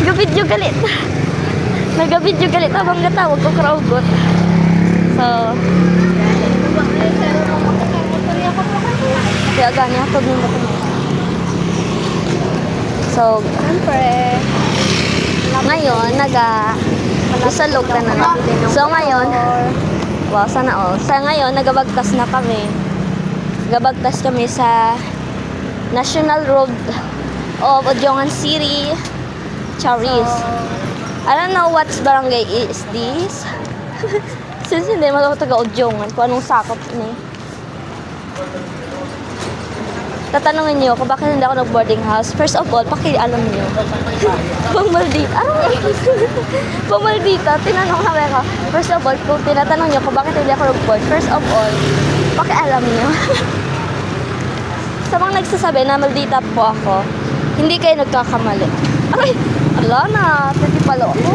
Nagabidyo galit. Nagabidyo galit habang gatawag ko kraugot. So, kaya gani hatod mo ba? So, Siyempre. ngayon, usalog ka na na. So, ngayon, wow, sana all. So, ngayon, nagabagtas na kami. Nagabagtas kami sa National Road of Odiongan City, Charis. I don't know what's barangay is this. Since hindi mo ako taga-Odiongan, kung anong sakop ni. Tatanungin niyo kung bakit hindi ako nag-boarding house. First of all, pakialam niyo. Pang Maldita. Pang Maldita, tinanong kami ako. First of all, kung tinatanong niyo kung bakit hindi ako nag-board, first of all, pakialam niyo. Sa mga nagsasabi na Maldita po ako, hindi kayo nagkakamali. Aray! Ala na, titipalo ako.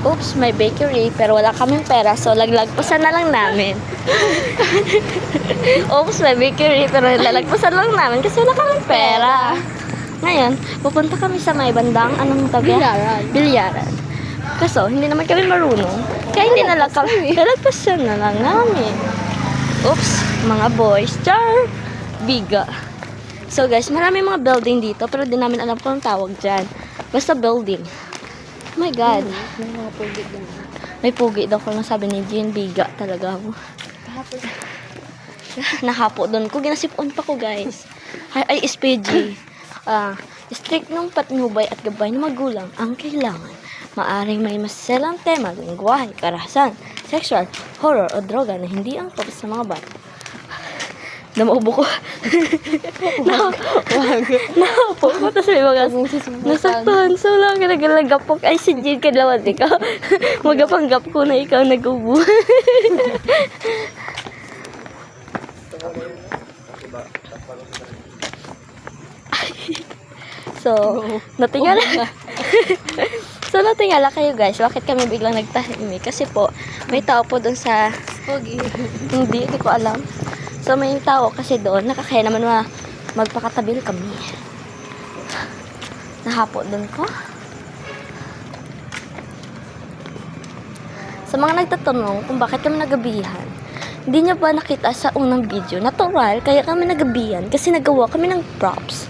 Oops, may bakery, pero wala kaming pera, so laglagpusan na lang namin. Oops, may bakery, pero lalagpusan lang namin kasi wala kaming pera. Ngayon, pupunta kami sa may bandang, anong tabi? Bilyaran. Kaso, hindi naman kami marunong. Kaya hindi na lang kami, lalagpusan na lang namin. Oops, mga boys, char, biga. So guys, marami mga building dito, pero di namin alam kung anong tawag dyan. Basta building. Oh my God. May mga pugi din. May pugi daw ko lang sabi ni Jean. Biga talaga ako. Nahapo doon ko. Ginasipon pa ko guys. Ay SPG. Strict ng patnubay at gabay ng magulang ang kailangan. Maaring may masaselang tema, lingwahe, karahasan, sexual, horror o droga na hindi angkop sa mga bata. Namaubo ko. Nahapo ko. Tapos may mga nasaktan. So lang ka nagalagapok. Ay, si Jean kadlawan ikaw. Magapanggap ko na ikaw nag-ubo. So, natingala. So, natingala kayo guys. Bakit kami biglang nagtahimik? Kasi po, may tao po doon sa... Pugi. Hindi ko alam. So, may tao kasi doon, nakakaya naman magpakatabil kami. Nahapo doon ko. Sa mga nagtatanong kung bakit kami nagabihan, hindi niyo ba nakita sa unang video, natural, kaya kami nagabihan kasi nagawa kami ng props.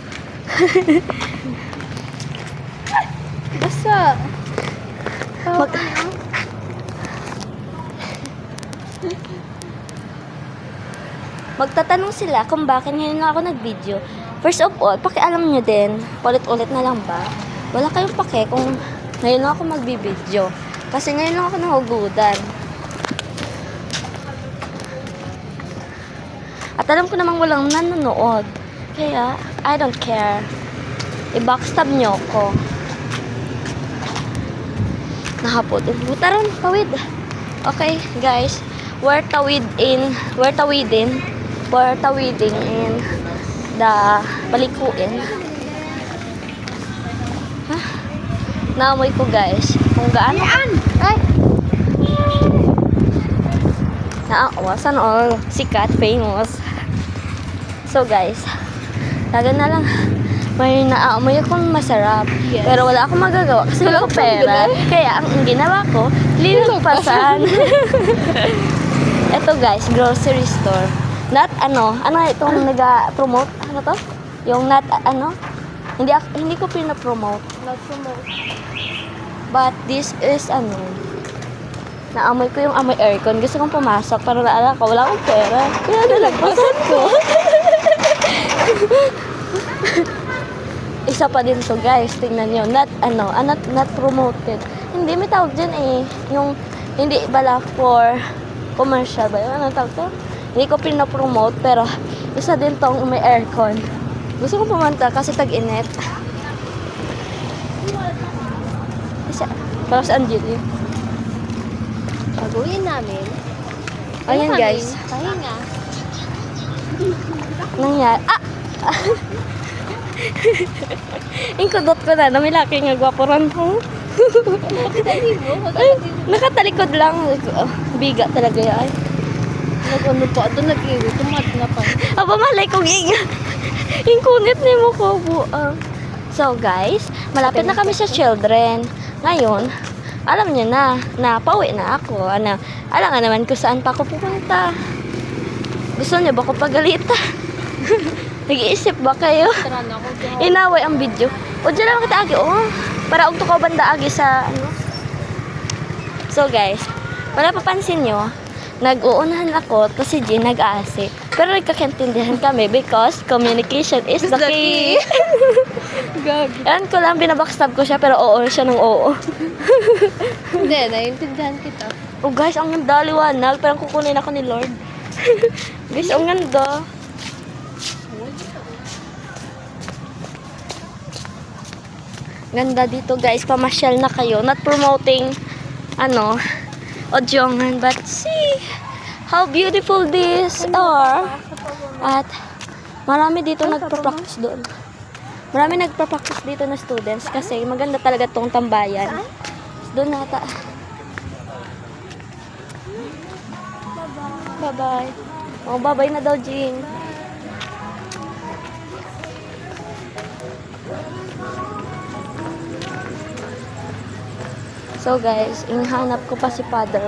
Basta. Magtatanong sila kung bakit ngayon lang ako nag-video. First of all, pakialam nyo din, ulit-ulit na lang ba? Wala kayong pake kung ngayon lang ako magbibideo. Kasi ngayon lang ako nahugudan. At alam ko namang walang nanonood. Kaya, I don't care. I-backstab nyo ko. Nahapot. Butaran, tawid. Okay, guys. We're tawiding in the palikuin. Naamoy ko guys kung gaano ay naawasan all sikat, famous. So guys, taga na lang may naamoy akong masarap. Yes. Pero wala akong magagawa kasi wala akong pera. Kaya ang ginawa ko, linagpasan. Ito guys, grocery store. Not ano itong nag-promote, ano to? Yung not hindi ko pina-promote. Not promote. But this is naamoy ko yung amoy aircon. Gusto kong pumasok para naalala ko, wala akong pera. Kaya nalagpasan ko. Isa pa din to guys, tingnan nyo. Not promoted. Hindi, may tawag dyan yung hindi bala for commercial ba yun? Ano tawag to? Hindi ko pinapromote, pero isa din tong may aircon. Gusto kong pumunta kasi tag-init. Isa, para sa Angeli. Pagawin namin. Ayan guys. Pahinga. Nangyari. Ingkudot ko na may laki nga gwaporan ko. Nakatalikod lang. Biga talaga yan. Nag-ano pa. Ito nag-iwi. Tumat na pa. Aba malay kong inga. Yung kunit ni mo ko, buang. So, guys, malapit na kami sa children. Ngayon, alam niyo na pauwi na ako. Alam nga naman kung saan pa ako pupunta. Gusto niyo ba ko pagalitan? Nag-iisip ba kayo? Taran ako dyan. Inaway ang video. O, dyan lang kita agi, oh. Para ugto ko banda agi sa, ano. So, guys, wala papansin nyo, nag-uunahan ako, tapos si Jean nag-aasi. Pero nagkakintindihan kami because communication is the key. Gagi. Yan ko lang, binabackstab ko siya, pero oo siya ng oo. Hindi, naiintindihan kita. Oh, guys, ang ganda, liwanag. Parang kukunin ako ni Lord. Guys, ang ganda. Ganda dito, guys. Pamasyal na kayo. Not promoting, Odjongan. But see how beautiful these are. At marami dito nagpa-practice doon. Marami nagpa-practice dito na students kasi maganda talaga tong tambayan. Doon nata. Bye-bye. Oh, bye-bye na daw, Jean. So guys, inhanap ko pa si Father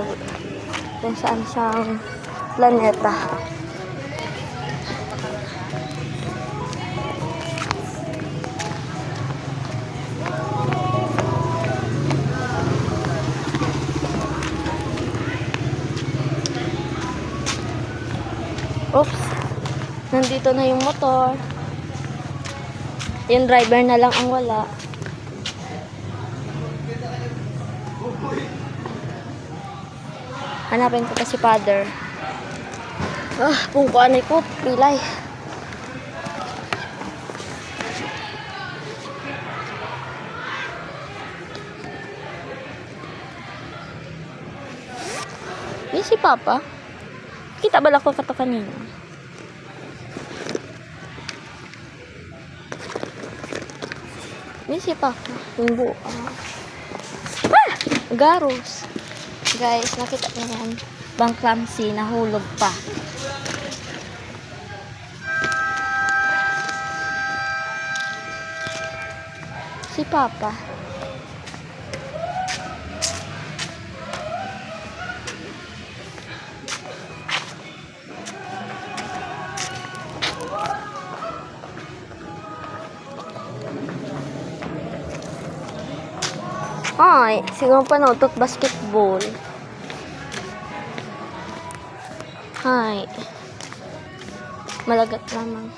kung saan siyang planeta. Oops, nandito na yung motor. Yung driver na lang ang wala. Hanapin ko pa si Father. Kung kuanay ko, pilay. Yan si Papa. Kita ba ko kato kanina? Yan si Papa. Yung buo. Garos. Guys, nakita niyo yan. Bang clumsy, nahulog pa. Si Papa. Ay, siguro pa nautot basketball. Hi. Malagat lamang.